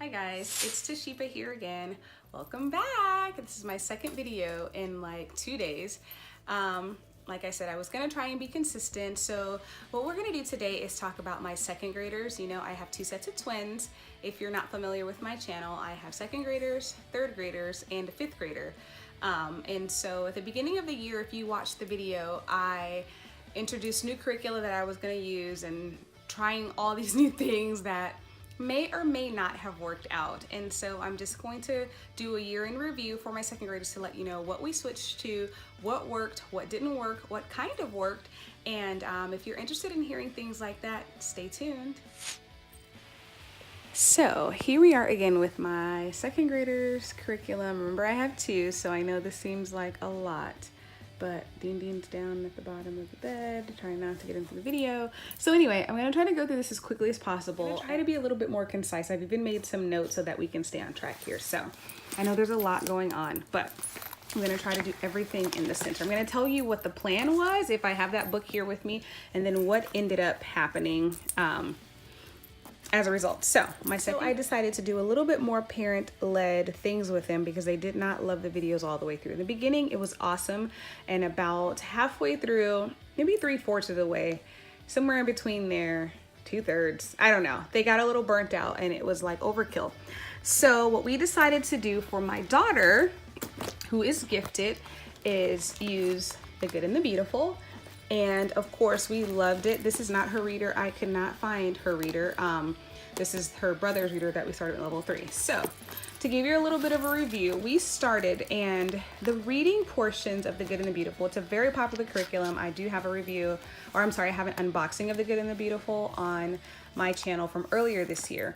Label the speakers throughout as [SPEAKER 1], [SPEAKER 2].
[SPEAKER 1] Hi guys, it's Tashipa here again. Welcome back. This is my second video in like 2 days. Like I said, I was gonna try and be consistent. So what we're gonna do today is talk about my second graders. You know, I have two sets of twins. If you're not familiar with my channel, I have second graders, third graders, and a fifth grader. And so at the beginning of the year, if you watched the video, I introduced new curricula that I was gonna use and trying all these new things that may or may not have worked out. And so I'm just going to do a year in review for my second graders to let you know what we switched to, what worked, what didn't work, what kind of worked. And if you're interested in hearing things like that, stay tuned. So here we are again with my second graders curriculum. Remember, I have two, so I know this seems like a lot, but Dean's down at the bottom of the bed, trying not to get into the video. So anyway, I'm gonna try to go through this as quickly as possible. Try to be a little bit more concise. I've even made some notes so that we can stay on track here. So I know there's a lot going on, but I'm gonna try to do everything in the center. I'm gonna tell you what the plan was, if I have that book here with me, and then what ended up happening as a result. So I decided to do a little bit more parent-led things with them because they did not love the videos all the way through. In the beginning, it was awesome, and about halfway through, maybe 3/4 of the way, somewhere in between there, 2/3, I don't know, they got a little burnt out and it was like overkill. So what we decided to do for my daughter, who is gifted, is use The Good and the Beautiful. And of course, we loved it. This is not her reader. I could not find her reader. This is her brother's reader that we started at level 3. So to give you a little bit of a review, we started, and the reading portions of The Good and the Beautiful, it's a very popular curriculum. I do have a review, or I'm sorry, I have an unboxing of The Good and the Beautiful on my channel from earlier this year.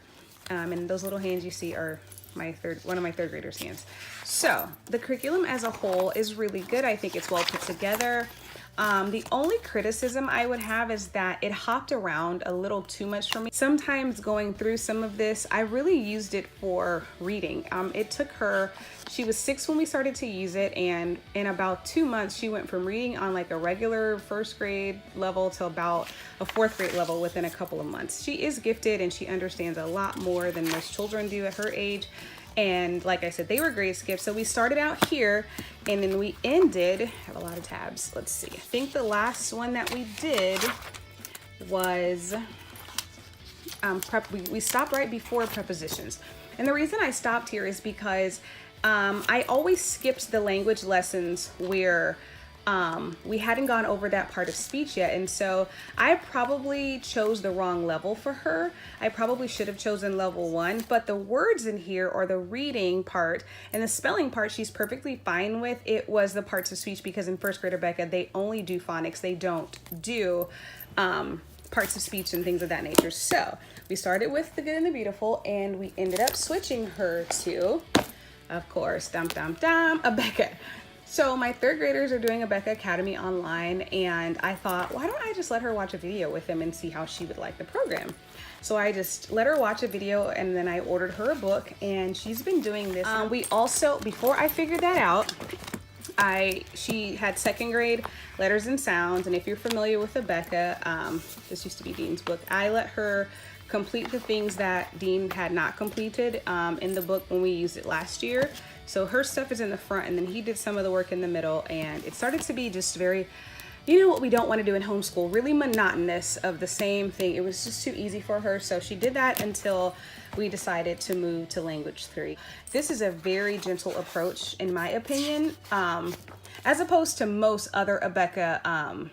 [SPEAKER 1] And those little hands you see are one of my third graders' hands. So the curriculum as a whole is really good. I think it's well put together. The only criticism I would have is that it hopped around a little too much for me. Sometimes going through some of this, I really used it for reading. It took her, she was 6 when we started to use it, and in about 2 months, she went from reading on like a regular first grade level to about a 4th grade level within a couple of months. She is gifted and she understands a lot more than most children do at her age. And like I said, they were grade skips. So we started out here and then we ended, I have a lot of tabs. Let's see. I think the last one that we did was we stopped right before prepositions. And the reason I stopped here is because I always skipped the language lessons where we hadn't gone over that part of speech yet. And so I probably chose the wrong level for her. I probably should have chosen level 1, but the words in here, or the reading part and the spelling part, she's perfectly fine with. It was the parts of speech, because in first grade Becca, they only do phonics. They don't do parts of speech and things of that nature. So we started with The Good and the Beautiful, and we ended up switching her to, of course, a Becca. So my third graders are doing a Becca Academy online, and I thought, why don't I just let her watch a video with them and see how she would like the program? So I just let her watch a video, and then I ordered her a book, and she's been doing this. We also, before I figured that out, she had second grade letters and sounds, and if you're familiar with the Becca, this used to be Dean's book, I let her complete the things that Dean had not completed in the book when we used it last year. So her stuff is in the front, and then he did some of the work in the middle, and it started to be just very, you know what we don't want to do in homeschool, really monotonous of the same thing. It was just too easy for her. So she did that until we decided to move to language 3. This is a very gentle approach, in my opinion, as opposed to most other Becca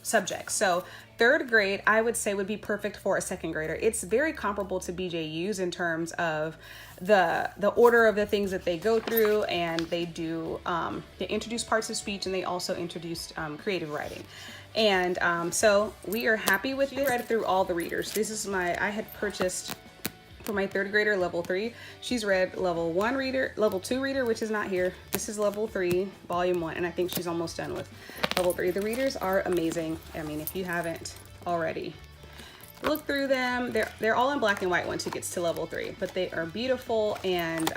[SPEAKER 1] subjects. So third grade, I would say, would be perfect for a second grader. It's very comparable to BJUs in terms of the order of the things that they go through, and they do, they introduce parts of speech, and they also introduced creative writing. And so we are happy with this. I read through all the readers. This is I had purchased for my third grader level 3. She's read level 1 reader, level 2 reader, which is not here. This is level 3, volume 1, and I think she's almost done with level 3. The readers are amazing. I mean, if you haven't already, look through them. They're all in black and white once she gets to level 3, but they are beautiful, and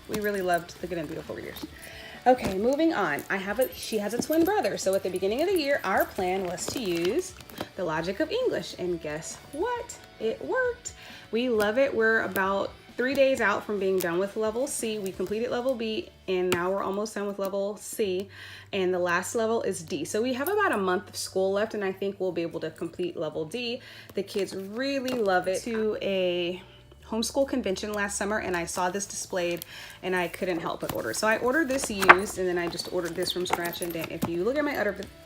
[SPEAKER 1] we really loved The Good and Beautiful readers. Okay, moving on. She has a twin brother. So at the beginning of the year, our plan was to use The Logic of English, and guess what? It worked. We love it. We're about 3 days out from being done with level C. We completed level B, and now we're almost done with level C, and the last level is D. So we have about a month of school left, and I think we'll be able to complete level D. The kids really love it. To a homeschool convention last summer, and I saw this displayed and I couldn't help but order. So I ordered this used, and then I just ordered this from scratch and dent. If you look at my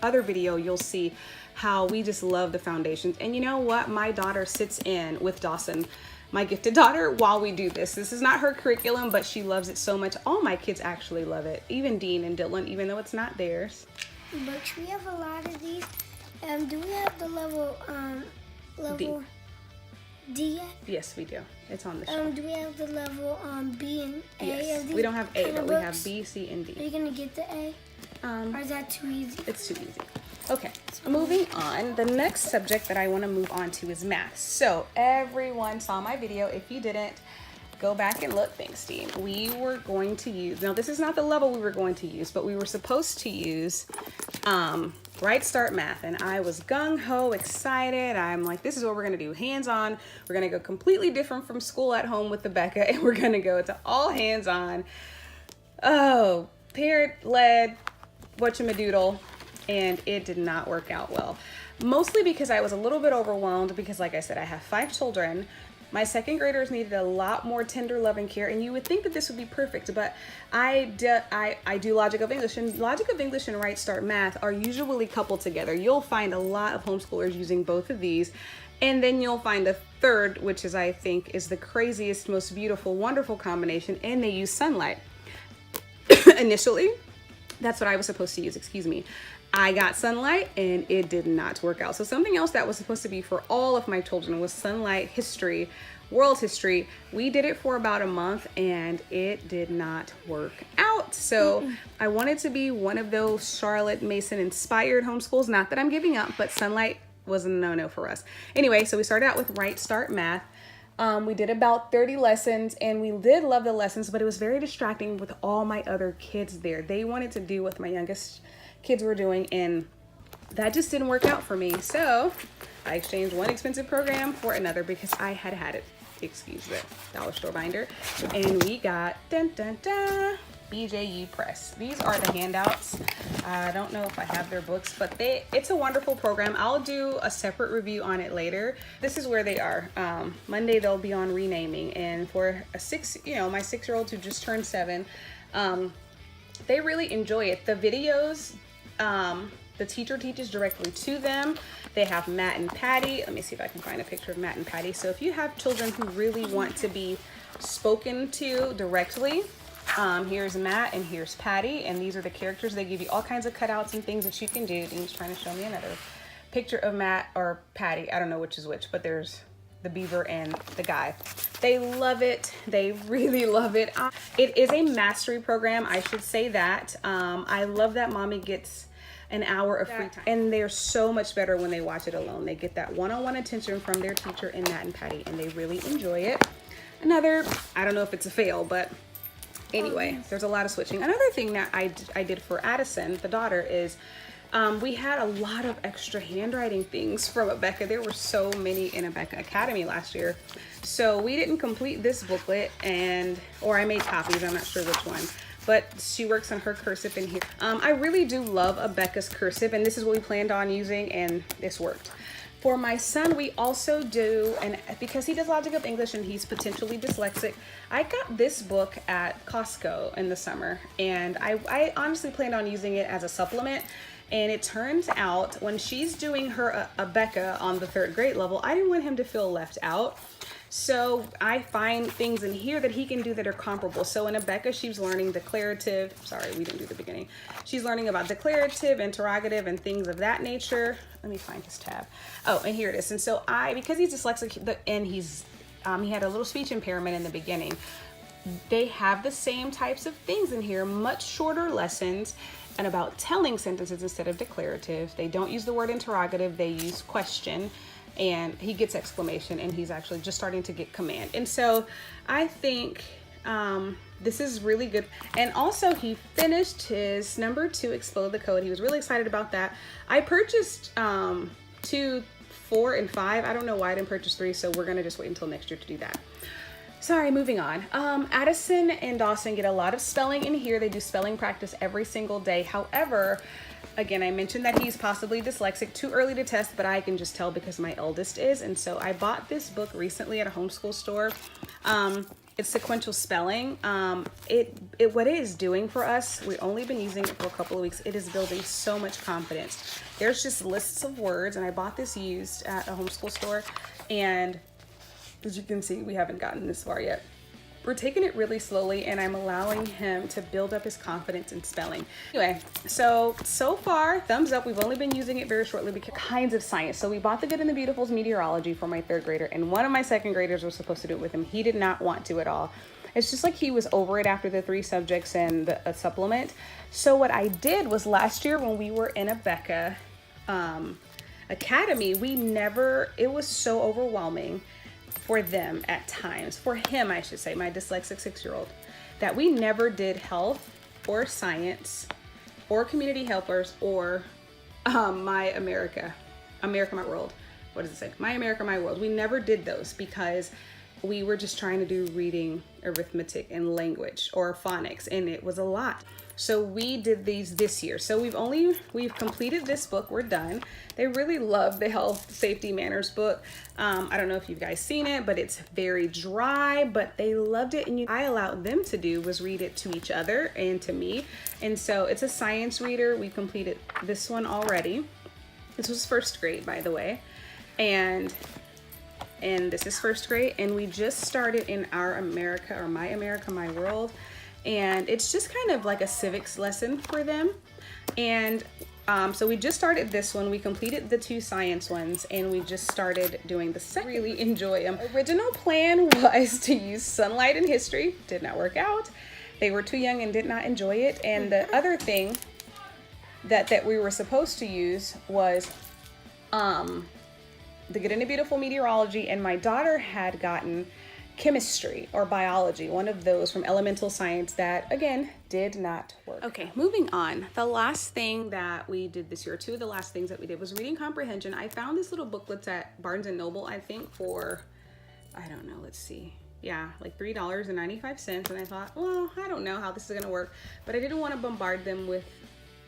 [SPEAKER 1] other video, you'll see how we just love the foundations. And you know what? My daughter sits in with Dawson, my gifted daughter, while we do this. This is not her curriculum, but she loves it so much. All my kids actually love it, even Dean and Dylan, even though it's not theirs.
[SPEAKER 2] But we have a lot of these. Do we have the level D yet?
[SPEAKER 1] Yes, we do. It's on the shelf.
[SPEAKER 2] Do we have the level B and A?
[SPEAKER 1] Yes.
[SPEAKER 2] Of these
[SPEAKER 1] We don't have A, but we
[SPEAKER 2] books?
[SPEAKER 1] have B, C, and
[SPEAKER 2] Are
[SPEAKER 1] D.
[SPEAKER 2] you gonna get the A? Or is that too easy?
[SPEAKER 1] It's too easy. Okay, moving on. The next subject that I want to move on to is math. So everyone saw my video. If you didn't, go back and look. Thanks, Dean. We were going to use, now this is not the level we were going to use, but we were supposed to use Right Start Math, and I was gung-ho excited. I'm like, this is what we're gonna do, hands-on. We're gonna go completely different from school at home with the Becca, and we're gonna go to all hands-on. Oh, parent-led, whatchamadoodle, and it did not work out well. Mostly because I was a little bit overwhelmed because, like I said, I have 5 children. My second graders needed a lot more tender love and care, and you would think that this would be perfect, but I do Logic of English, and Logic of English and Right Start Math are usually coupled together. You'll find a lot of homeschoolers using both of these, and then you'll find a third, which is, I think, is the craziest, most beautiful, wonderful combination, and they use Sunlight. Initially, that's what I was supposed to use, excuse me. I got Sunlight and it did not work out. So something else that was supposed to be for all of my children was Sunlight History, World History. We did it for about a month and it did not work out. So I wanted to be one of those Charlotte Mason inspired homeschools. Not that I'm giving up, but Sunlight was a no-no for us. Anyway, so we started out with Right Start Math. We did about 30 lessons and we did love the lessons, but it was very distracting with all my other kids there. They wanted to do what my youngest kids were doing, and that just didn't work out for me. So I exchanged one expensive program for another because I had it, excuse the dollar store binder, and we got Denta Bje Press. These are the handouts. I don't know if I have their books, but it's a wonderful program. I'll do a separate review on it later. This is where they are. Monday they'll be on renaming, and for my 6-year-olds who just turned 7, they really enjoy it. The videos, the teacher teaches directly to them. They have Matt and Patty. Let me see if I can find a picture of Matt and Patty. So if you have children who really want to be spoken to directly, here's Matt and here's Patty, and these are the characters. They give you all kinds of cutouts and things that you can do. Dean's trying to show me another picture of Matt or Patty. I don't know which is which, but there's the beaver and the guy. They love it. They really love it. It is a mastery program, I should say that. I love that mommy gets an hour of free time, and they're so much better when they watch it alone. They get that one-on-one attention from their teacher in Matt and Patty, and they really enjoy it. Another, I don't know if it's a fail, but anyway, there's a lot of switching. Another thing that I did for Addison, the daughter, is we had a lot of extra handwriting things from Becca. There were so many in Becca Academy last year. So we didn't complete this booklet, or I made copies, I'm not sure which one. But she works on her cursive in here. I really do love Becca's cursive, and this is what we planned on using, and this worked. For my son, we also do, and because he does Logic of English and he's potentially dyslexic, I got this book at Costco in the summer, and I honestly planned on using it as a supplement. And it turns out when she's doing her Becca on the 3rd grade level, I didn't want him to feel left out. So I find things in here that he can do that are comparable. So in Becca, she's learning declarative. Sorry, we didn't do the beginning. She's learning about declarative, interrogative, and things of that nature. Let me find his tab. Oh, and here it is. And so because he's dyslexic and he had a little speech impairment in the beginning, they have the same types of things in here, much shorter lessons, and about telling sentences instead of declarative. They don't use the word interrogative, they use question, and he gets exclamation, and he's actually just starting to get command. And so I think this is really good. And also he finished his number 2 Explode the Code. He was really excited about that. I purchased 2, 4, and 5. I don't know why I didn't purchase 3, so we're gonna just wait until next year to do that. Sorry, moving on. Addison and Dawson get a lot of spelling in here. They do spelling practice every single day. However, again, I mentioned that he's possibly dyslexic. Too early to test, but I can just tell because my eldest is. And so I bought this book recently at a homeschool store. It's sequential spelling. What it is doing for us, we've only been using it for a couple of weeks. It is building so much confidence. There's just lists of words, and I bought this used at a homeschool store. And as you can see, we haven't gotten this far yet. We're taking it really slowly, and I'm allowing him to build up his confidence in spelling. Anyway, so far, thumbs up. We've only been using it very shortly because kinds of science. So we bought The Good and the Beautiful's meteorology for my 3rd grader, and one of my 2nd graders was supposed to do it with him. He did not want to at all. It's just like he was over it after the 3 subjects and a supplement. So what I did was last year when we were in a Becca Academy, it was so overwhelming for them at times, for him, I should say, my dyslexic 6-year-old, that we never did health or science or community helpers or My America, My World. What does it say? My America, My World. We never did those because we were just trying to do reading, arithmetic, and language or phonics, and it was a lot. So we did these this year. So we've completed this book. We're done. They really love the health, safety, manners book. I don't know if you guys seen it, but it's very dry, but they loved it. And I allowed them to do was read it to each other and to me. And so it's a science reader. We completed this one already. This was 1st grade, by the way. And this is 1st grade. And we just started in our America or My America, My World. And it's just kind of like a civics lesson for them. And so we just started this one. We completed the 2 science ones, and we just started doing the second. Really enjoy them. Original plan was to use sunlight and history. Did not work out. They were too young and did not enjoy it. And the other thing that we were supposed to use was The Good and the Beautiful meteorology, and my daughter had gotten chemistry or biology, one of those from elemental science that, again, did not work. Okay, moving on. The last thing that we did this year, 2 of the last things that we did was reading comprehension. I found these little booklets at Barnes & Noble, I think for, I don't know, let's see. Yeah, like $3.95. And I thought, well, I don't know how this is gonna work, but I didn't want to bombard them with,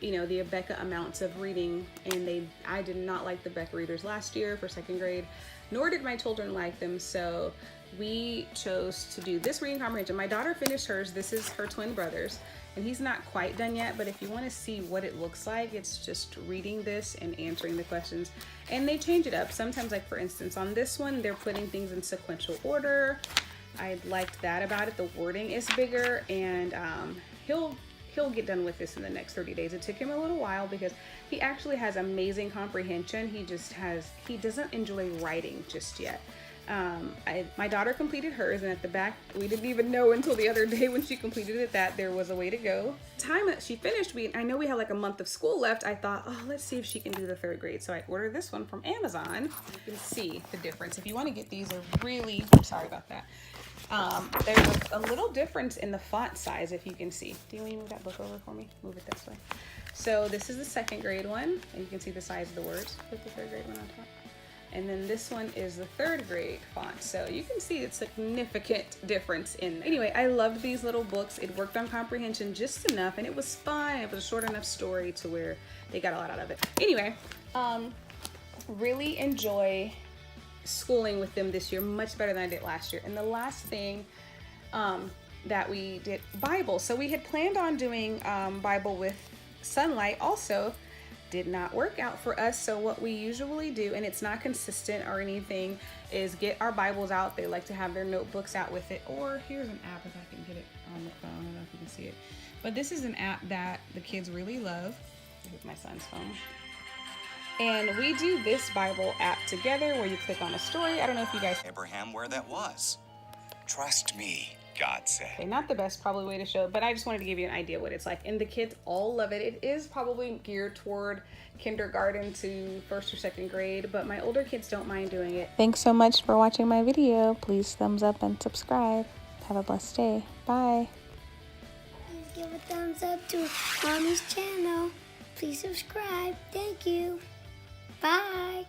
[SPEAKER 1] you know, the Becca amounts of reading. And I did not like the Becca readers last year for 2nd grade, nor did my children like them. So we chose to do this reading comprehension. My daughter finished hers. This is her twin brother's, and he's not quite done yet, but if you want to see what it looks like, it's just reading this and answering the questions. And they change it up. Sometimes, like for instance, on this one, they're putting things in sequential order. I liked that about it. The wording is bigger, and he'll get done with this in the next 30 days. It took him a little while because he actually has amazing comprehension. He doesn't enjoy writing just yet. My daughter completed hers, and at the back, we didn't even know until the other day when she completed it that there was a way to go. Time that she finished, I know we have like a month of school left. I thought, oh, let's see if she can do the 3rd grade. So I ordered this one from Amazon. You can see the difference. If you want to get these, are really, sorry about that. There's a little difference in the font size, if you can see. Do you want to move that book over for me? Move it this way. So this is the 2nd grade one, and you can see the size of the words. Put the 3rd grade one on top. And then this one is the 3rd grade font. So you can see it's a significant difference in there. Anyway, I loved these little books. It worked on comprehension just enough, and it was fun. It was a short enough story to where they got a lot out of it. Anyway, really enjoy schooling with them this year, much better than I did last year. And the last thing that we did, Bible. So we had planned on doing Bible with sunlight also. Did not work out for us. So what we usually do, and it's not consistent or anything, is get our Bibles out. They like to have their notebooks out with it. Or here's an app if I can get it on the phone. I don't know if you can see it. But this is an app that the kids really love. Here's my son's phone. And we do this Bible app together where you click on a story. I don't know if you guys...
[SPEAKER 3] Abraham, where that was. Trust me, God said.
[SPEAKER 1] Okay, not the best probably way to show it, but I just wanted to give you an idea what it's like. And the kids all love it. It is probably geared toward kindergarten to 1st or 2nd grade, but my older kids don't mind doing it.
[SPEAKER 4] Thanks so much for watching my video. Please thumbs up and subscribe. Have a blessed day. Bye.
[SPEAKER 2] Please give a thumbs up to Mommy's channel. Please subscribe. Thank you. Bye.